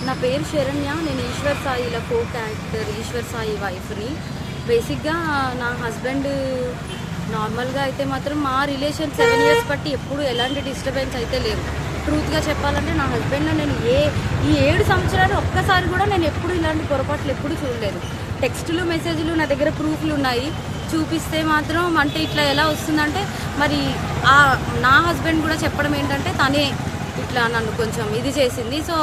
నా పేరు శరణ్య. నేను ఈశ్వర్ సాయిలో కో క్యారెక్టర్ ఈశ్వర్ సాయి వైఫ్ని. బేసిక్గా నా హస్బెండ్ నార్మల్గా అయితే మాత్రం మా రిలేషన్ 7 years బట్టి ఎప్పుడు ఎలాంటి డిస్టర్బెన్స్ అయితే లేవు. ట్రూత్గా చెప్పాలంటే నా హస్బెండ్లో నేను ఈ 7 సంవత్సరాలు ఒక్కసారి కూడా నేను ఎప్పుడు ఇలాంటి పొరపాట్లు ఎప్పుడు చూడలేదు. టెక్స్టులు మెసేజ్లు నా దగ్గర ప్రూఫ్లు ఉన్నాయి. చూపిస్తే మాత్రం అంటే ఇట్లా ఎలా వస్తుందంటే మరి నా హస్బెండ్ కూడా చెప్పడం ఏంటంటే తనే ఇట్లా నన్ను కొంచెం ఇది చేసింది. సో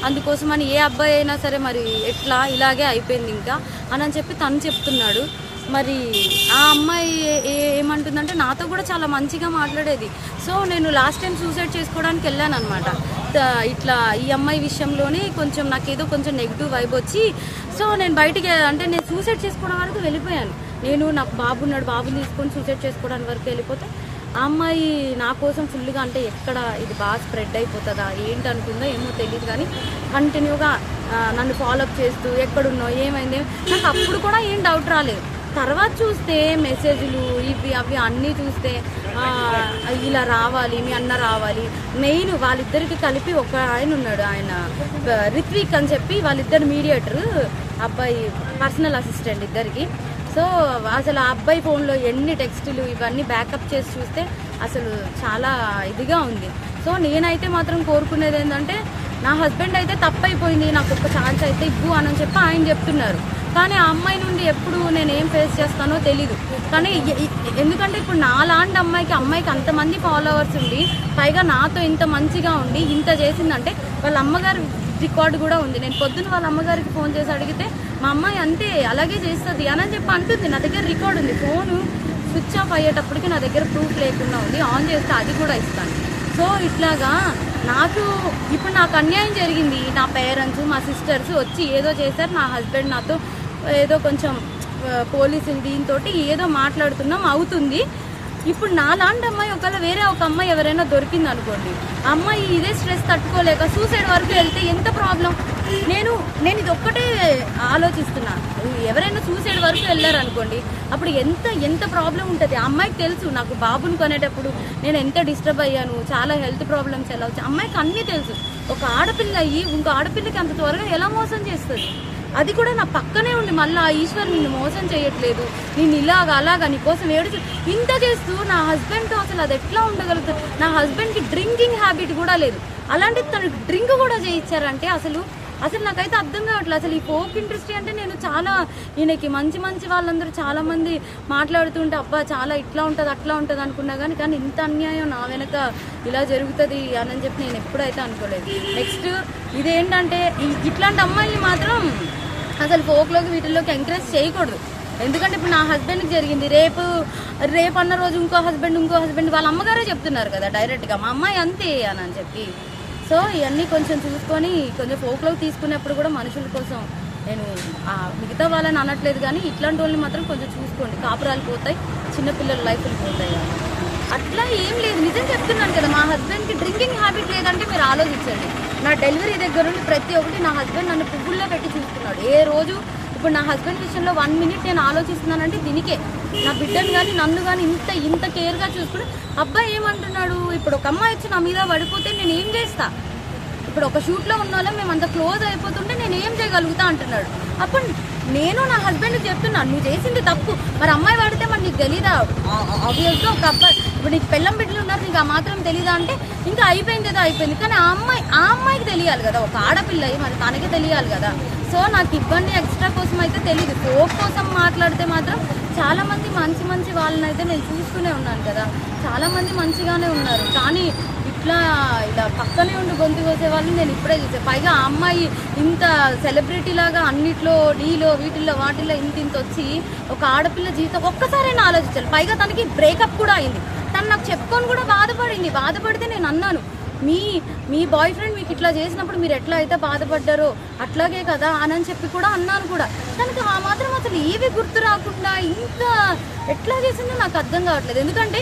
అందుకోసమని ఏ అబ్బాయి అయినా సరే మరి ఎట్లా ఇలాగే అయిపోయింది ఇంకా అని చెప్పి తను చెప్తున్నాడు. మరి ఆ అమ్మాయి ఏమంటుందంటే నాతో కూడా చాలా మంచిగా మాట్లాడేది. సో నేను లాస్ట్ టైం సూసైడ్ చేసుకోవడానికి వెళ్ళాను అనమాట. ఇట్లా ఈ అమ్మాయి విషయంలోనే కొంచెం నాకేదో కొంచెం నెగిటివ్ వైబ్ వచ్చి సో నేను బయటికి అంటే నేను సూసైడ్ చేసుకోవడం వరకు వెళ్ళిపోయాను. నేను నాకు బాబున్నాడు, బాబుని తీసుకొని సూసైడ్ చేసుకోవడానికి వరకు వెళ్ళిపోతే ఆ అమ్మాయి నా కోసం ఫుల్గా అంటే ఎక్కడ ఇది బాగా స్ప్రెడ్ అయిపోతుందా ఏంటి అనుకుందో ఏమో తెలియదు కానీ కంటిన్యూగా నన్ను ఫాలోఅప్ చేస్తూ ఎక్కడున్నావు ఏమైంది నాకు అప్పుడు కూడా ఏం డౌట్ రాలేదు. తర్వాత చూస్తే మెసేజ్లు ఇవి అవి అన్నీ చూస్తే ఇలా రావాలి, మీ అన్న రావాలి. మెయిన్ వాళ్ళిద్దరికి కలిపి ఒక ఆయన ఉన్నాడు, ఆయన రిత్విక్ అని చెప్పి వాళ్ళిద్దరు మీడియేటర్, అబ్బాయి పర్సనల్ అసిస్టెంట్ ఇద్దరికి. సో అసలు ఆ అబ్బాయి ఫోన్లో ఎన్ని టెక్స్టులు ఇవన్నీ బ్యాకప్ చేసి చూస్తే అసలు చాలా ఇదిగా ఉంది. సో నేనైతే మాత్రం కోరుకునేది ఏంటంటే నా హస్బెండ్ అయితే తప్పైపోయింది, నాకు ఒక ఛాన్స్ అయితే ఇవ్వు అని చెప్పి ఆయన చెప్తున్నారు. కానీ ఆ అమ్మాయి నుండి ఎప్పుడు నేను ఏం ఫేస్ చేస్తానో తెలీదు. కానీ ఎందుకంటే ఇప్పుడు నాలాంటి అమ్మాయికి అంతమంది ఫాలోవర్స్ ఉండి పైగా నాతో ఇంత మంచిగా ఉండి ఇంత చేసిందంటే వాళ్ళ అమ్మగారు రికార్డు కూడా ఉంది. నేను పొద్దున్న వాళ్ళ అమ్మగారికి ఫోన్ చేసి అడిగితే మా అమ్మాయి అంతే అలాగే చేస్తుంది అని చెప్పి అంటుంది. నా దగ్గర రికార్డు ఉంది. ఫోను స్విచ్ ఆఫ్ అయ్యేటప్పటికి నా దగ్గర ప్రూఫ్ లేకుండా ఉంది. ఆన్ చేస్తే అది కూడా ఇస్తాను. సో ఇట్లాగా ఇప్పుడు నాకు అన్యాయం జరిగింది. నా పేరెంట్స్ మా సిస్టర్స్ వచ్చి ఏదో చేశారు. నా హస్బెండ్ నాతో ఏదో కొంచెం పోలీసులు దీంతో ఏదో మాట్లాడుతున్నాం అవుతుంది. ఇప్పుడు నాలాంటి అమ్మాయి ఒకవేళ వేరే ఒక అమ్మాయి ఎవరైనా దొరికింది అనుకోండి, ఆ అమ్మాయి ఇదే స్ట్రెస్ తట్టుకోలేక సూసైడ్ వరకు వెళ్తే ఎంత ప్రాబ్లం. నేను ఇది ఒక్కటే ఆలోచిస్తున్నా. ఎవరైనా సూసైడ్ వరకు వెళ్ళారు అనుకోండి అప్పుడు ఎంత ప్రాబ్లం ఉంటుంది. ఆ అమ్మాయికి తెలుసు నాకు బాబుని కొనేటప్పుడు నేను ఎంత డిస్టర్బ్ అయ్యాను, చాలా హెల్త్ ప్రాబ్లమ్స్ ఎలా వచ్చాయి అమ్మాయికి అన్నీ తెలుసు. ఒక ఆడపిల్ల అయ్యి ఇంకో ఆడపిల్లకి అంత త్వరగా ఎలా మోసం చేస్తుంది. అది కూడా నా పక్కనే ఉండి మళ్ళీ ఆ ఈశ్వర్ నిన్ను మోసం చేయట్లేదు, నేను అలాగా నీకోసం ఏడుచు ఇంత చేస్తూ నా హస్బెండ్తో అసలు అది ఎట్లా ఉండగలుగుతుంది. నా హస్బెండ్కి డ్రింకింగ్ హ్యాబిట్ కూడా లేదు, అలాంటిది తనకు డ్రింక్ కూడా చేయించారంటే అసలు నాకైతే అర్థం కావట్లేదు. అసలు ఈ ఫోక్ ఇండస్ట్రీ అంటే నేను చాలా ఈయనకి మంచి వాళ్ళందరూ చాలామంది మాట్లాడుతుంటే అబ్బా చాలా ఇట్లా ఉంటుంది అట్లా ఉంటుంది అనుకున్నా కానీ ఇంత అన్యాయం నా వెనక ఇలా జరుగుతుంది అని చెప్పి నేను ఎప్పుడైతే అనుకోలేదు. నెక్స్ట్ ఇదేంటంటే ఇట్లాంటి అమ్మాయిని మాత్రం అసలు ఫోక్లోకి వీటిల్లోకి ఎంకరేజ్ చేయకూడదు. ఎందుకంటే ఇప్పుడు నా హస్బెండ్కి జరిగింది, రేపు అన్న రోజు ఇంకో హస్బెండ్ వాళ్ళ అమ్మగారే చెప్తున్నారు కదా డైరెక్ట్గా మా అమ్మాయి అంతే అని చెప్పి. సో ఇవన్నీ కొంచెం చూసుకొని కొంచెం ఫోక్లోకి తీసుకునేప్పుడు కూడా మనుషుల కోసం నేను మిగతా వాళ్ళని అనట్లేదు కానీ ఇట్లాంటి వాళ్ళని మాత్రం కొంచెం చూసుకోండి. కాపురాలు పోతాయి, చిన్నపిల్లల లైఫ్లు పోతాయి. అట్లా ఏం లేదు, నిజం చెప్తున్నాను కదా. మా హస్బెండ్కి డ్రింకింగ్ హ్యాబిట్ లేదంటే మీరు ఆలోచించండి. నా డెలివరీ దగ్గర నుండి ప్రతి ఒక్కటి నా హస్బెండ్ నన్ను పువ్వుల్లో పెట్టి చూస్తున్నాడు ఏ రోజు. ఇప్పుడు నా హస్బెండ్ విషయంలో 1 minute నేను ఆలోచిస్తున్నానంటే దీనికే. నా బిడ్డను కానీ నన్ను కానీ ఇంత కేర్గా చూసుకుని అబ్బాయి ఏమంటున్నాడు, ఇప్పుడు ఒక అమ్మాయి వచ్చి నా మీద పడిపోతే నేను ఏం చేస్తా, ఇప్పుడు ఒక షూట్లో ఉన్న వాళ్ళం మేము అంత క్లోజ్ అయిపోతుంటే నేను ఏం చేయగలుగుతా అంటున్నాడు. అప్పుడు నేను నా హస్బెండ్కి చెప్తున్నాను నువ్వు చేసింది తప్పు, మరి అమ్మాయి పడితే మరి నీకు తెలీదా. ఆబ్వియస్గా ఒక అబ్బాయి ఇప్పుడు నీకు పెళ్ళం బిడ్డలు ఉన్నారు నీకు ఆ మాత్రం తెలీదా అంటే ఇంకా అయిపోయింది ఏదో అయిపోయింది. కానీ ఆ అమ్మాయికి తెలియాలి కదా, ఒక ఆడపిల్ల మరి తనకి తెలియాలి కదా. సో నాకు ఇబ్బంది ఎక్స్ట్రా కోసం అయితే తెలియదు. ఫోక్ కోసం మాట్లాడితే మాత్రం చాలామంది మంచి వాళ్ళని అయితే నేను చూస్తూనే ఉన్నాను కదా, చాలామంది మంచిగానే ఉన్నారు. కానీ ఇలా పక్కనే ఉండి గొంతు కోసే వాళ్ళు నేను ఇప్పుడే చూసాను. పైగా ఆ అమ్మాయి ఇంత సెలబ్రిటీ లాగా అన్నిట్లో డీలో వీటిల్లో వాటిల్లో ఇంత వచ్చి ఒక ఆడపిల్ల జీవితం ఒక్కసారైనా ఆలోచించాలి. పైగా తనకి బ్రేకప్ కూడా అయింది. తను నాకు చెప్పుకొని కూడా బాధపడితే నేను అన్నాను మీ బాయ్ ఫ్రెండ్ మీకు ఇట్లా చేసినప్పుడు మీరు ఎట్లా అయితే బాధపడ్డారో అట్లాగే కదా అని చెప్పి కూడా అన్నాను కూడా. తనకి ఆ మాత్రం అసలు ఏవి గుర్తు రాకుండా ఇంకా ఎట్లా చేసిందో నాకు అర్థం కావట్లేదు. ఎందుకంటే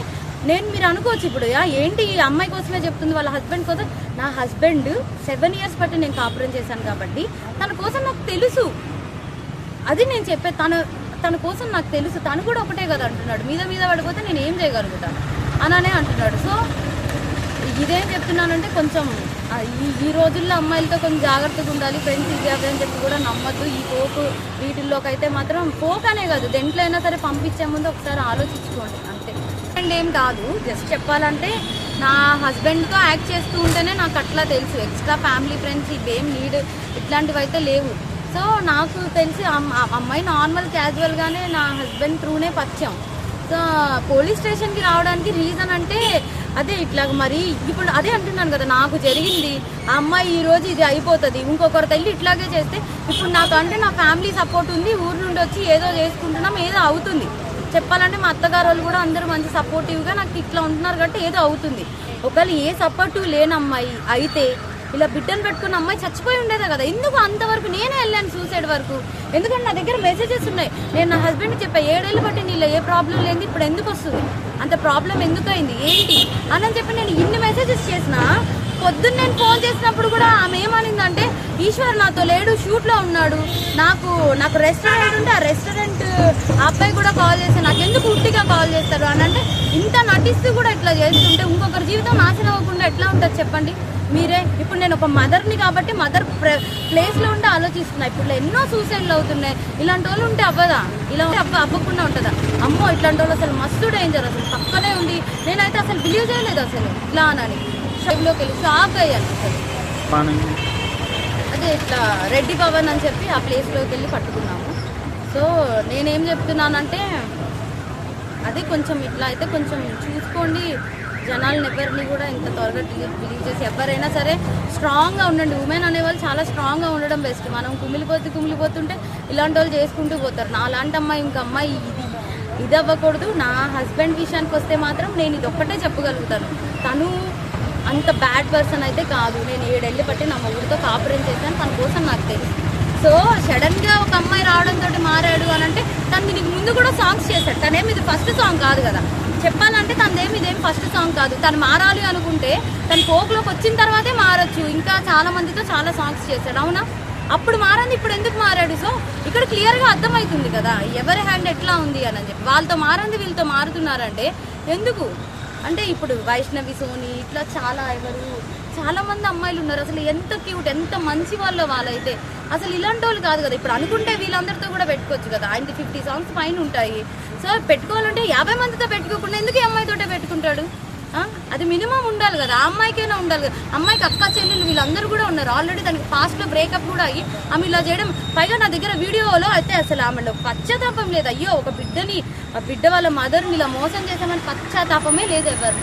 మీరు అనుకోవచ్చు ఇప్పుడు ఏంటి ఈ అమ్మాయి కోసమే చెప్తుంది వాళ్ళ హస్బెండ్ కోసం. నా హస్బెండ్ 7 years బట్టి నేను కాపురం చేశాను కాబట్టి తన కోసం నాకు తెలుసు. అది నేను చెప్పే తన కోసం నాకు తెలుసు. తను కూడా ఒకటే కదా అంటున్నాడు, మీద పడిపోతే నేను ఏం చేయగలుగుతాను అననే అంటున్నాడు. సో ఇదేం చెప్తున్నానంటే కొంచెం ఈ రోజుల్లో అమ్మాయిలతో కొంచెం జాగ్రత్తగా ఉండాలి. ఫ్రెండ్స్ ఇది అవి అని చెప్పి కూడా నమ్మద్దు. ఈ పోకు వీటిల్లోకి అయితే మాత్రం పోక్ అనే కాదు, దేంట్లో అయినా సరే పంపించే ముందు ఒకసారి ఆలోచించుకోండి అంతే. అండ్ ఏం కాదు, జస్ట్ చెప్పాలంటే నా హస్బెండ్తో యాక్ట్ చేస్తూ ఉంటేనే నాకు అట్లా తెలుసు. ఎక్స్ట్రా ఫ్యామిలీ ఫ్రెండ్స్ ఇవేం నీడ్ ఇట్లాంటివి అయితే లేవు. సో నాకు తెలిసి అమ్మాయి నార్మల్ క్యాజువల్గానే నా హస్బెండ్ త్రూనే పరిచయం. సో పోలీస్ స్టేషన్కి రావడానికి రీజన్ అంటే అదే ఇట్లా మరి ఇప్పుడు అదే అంటున్నాను కదా, నాకు జరిగింది ఆ అమ్మాయి ఈరోజు ఇది అయిపోతుంది, ఇంకొకరు తల్లి ఇట్లాగే చేస్తే ఇప్పుడు నాకంటే నా ఫ్యామిలీ సపోర్ట్ ఉంది. ఊరు నుండి వచ్చి ఏదో చేసుకుంటున్నాం, ఏదో అవుతుంది. చెప్పాలంటే మా అత్తగారు వాళ్ళు కూడా అందరూ మంచి సపోర్టివ్గా నాకు ఇట్లా ఉంటున్నారు కాబట్టి ఏదో అవుతుంది. ఒకవేళ ఏ సపోర్టివ్ లేని అమ్మాయి అయితే ఇలా బిడ్డను పెట్టుకున్న అమ్మాయి చచ్చిపోయి ఉండేదే కదా. ఎందుకు అంతవరకు నేనే వెళ్ళాను సూసైడ్ వరకు? ఎందుకంటే నా దగ్గర మెసేజెస్ ఉన్నాయి. నేను నా హస్బెండ్కి చెప్పా 7 ఏళ్ళు బట్టి నీళ్ళు ఏ ప్రాబ్లం లేదు, ఇప్పుడు ఎందుకు వస్తుంది, అంత ప్రాబ్లం ఎందుకు అయింది ఏంటి అని చెప్పి నేను ఇన్ని మెసేజెస్ చేసిన. పొద్దున్న నేను ఫోన్ చేసినప్పుడు కూడా ఆమె ఏమనిందంటే, ఈశ్వర్ నాతో లేడు, షూట్లో ఉన్నాడు, నాకు రెస్టారెంట్ ఉంటే ఆ రెస్టారెంట్ అబ్బాయి కూడా కాల్ చేస్తే నాకు ఎందుకు ఉట్టిగా కాల్ చేస్తారు అని అంటే, ఇంత నటిస్తూ కూడా ఇట్లా చేస్తుంటే ఇంకొకరి జీవితం నాశనం అవ్వకుండా ఎట్లా ఉంటుంది చెప్పండి మీరే. ఇప్పుడు నేను ఒక మదర్ని కాబట్టి మదర్ ప్లేస్లో ఉంటే ఆలోచిస్తున్నా. ఇప్పుడు ఎన్నో సూసైడ్లు అవుతున్నాయి. ఇలాంటి వాళ్ళు ఉంటే అవ్వదా? ఇలా ఉంటే అవ్వకుండా ఉంటుందా? అమ్మో ఇట్లాంటి వాళ్ళు అసలు మస్తు డేంజర్. అసలు పక్కనే ఉండి నేనైతే అసలు బిలీవ్ చేయలేదు అసలు ఇట్లా అని. షాప్లోకి వెళ్ళి షాక్ అయ్యాను అసలు. అదే ఇట్లా రెడ్డి భవన్ అని చెప్పి ఆ ప్లేస్లోకి వెళ్ళి పట్టుకున్నాము. సో నేనేం చెప్తున్నానంటే అదే కొంచెం ఇట్లా అయితే కొంచెం చూసుకోండి. జనాలను ఎవరిని కూడా ఇంత త్వరగా బిలీవ్ చేసి ఎవరైనా సరే స్ట్రాంగ్గా ఉండండి. ఉమెన్ అనేవాళ్ళు చాలా స్ట్రాంగ్గా ఉండడం బెస్ట్. మనం కుమిలిపోతుంటే ఇలాంటి వాళ్ళు చేసుకుంటూ పోతారు. నా అలాంటి అమ్మాయి ఇంక అమ్మాయి ఇది అవ్వకూడదు. నా హస్బెండ్ విషయానికి వస్తే మాత్రం నేను ఇది ఒక్కటే చెప్పగలుగుతాను, తను అంత బ్యాడ్ పర్సన్ అయితే కాదు. నేను 7 ఏళ్ళు బట్టి నా మొగుడితో కాపురం చేశాను, తన కోసం నాకు తెలుసు. సో సడన్గా ఒక అమ్మాయి రావడంతో మారాడు అని అంటే, తను దీనికి ముందు కూడా సాంగ్స్ చేశాడు. తనేమి ఇది ఫస్ట్ సాంగ్ కాదు కదా చెప్పాలంటే, ఇదేం ఫస్ట్ సాంగ్ కాదు. తను మారాలి అనుకుంటే తను ఫోక్లోకి వచ్చిన తర్వాతే మారచ్చు. ఇంకా చాలా మందితో చాలా సాంగ్స్ చేశాడు, అవునా? అప్పుడు మారంది, ఇప్పుడు ఎందుకు మారాడు? సో ఇక్కడ క్లియర్గా అర్థమవుతుంది కదా ఎవరి హ్యాండ్ ఎట్లా ఉంది అని చెప్పి. వాళ్ళతో మారంది వీళ్ళతో మారుతున్నారంటే ఎందుకు అంటే, ఇప్పుడు వైష్ణవి సోని ఇట్లా చాలా మంది అమ్మాయిలు ఉన్నారు. అసలు ఎంత క్యూట్, ఎంత మంచి వాళ్ళైతే అసలు ఇలాంటి వాళ్ళు కాదు కదా. ఇప్పుడు అనుకుంటే వీళ్ళందరితో కూడా పెట్టుకోవచ్చు కదా. ఆయనకి 50 సాంగ్స్ పైన ఉంటాయి. సో పెట్టుకోవాలంటే 50 మందితో పెట్టుకోకుండా ఎందుకు ఈ అమ్మాయితోటే పెట్టుకుంటాడు? అది మినిమం ఉండాలి కదా, ఆ అమ్మాయికైనా ఉండాలి కదా. అమ్మాయికి అక్క చెల్లెలు వీళ్ళందరూ కూడా ఉన్నారు. ఆల్రెడీ దానికి పాస్ట్లో బ్రేకప్ కూడా అయ్యి ఆమె ఇలా చేయడం, పైగా నా దగ్గర వీడియోలో అయితే అసలు ఆమెలో పశ్చాత్తాపం లేదు. అయ్యో ఒక బిడ్డ వాళ్ళ మదర్ని ఇలా మోసం చేసామని పశ్చాత్తాపమే లేదు ఎవరు.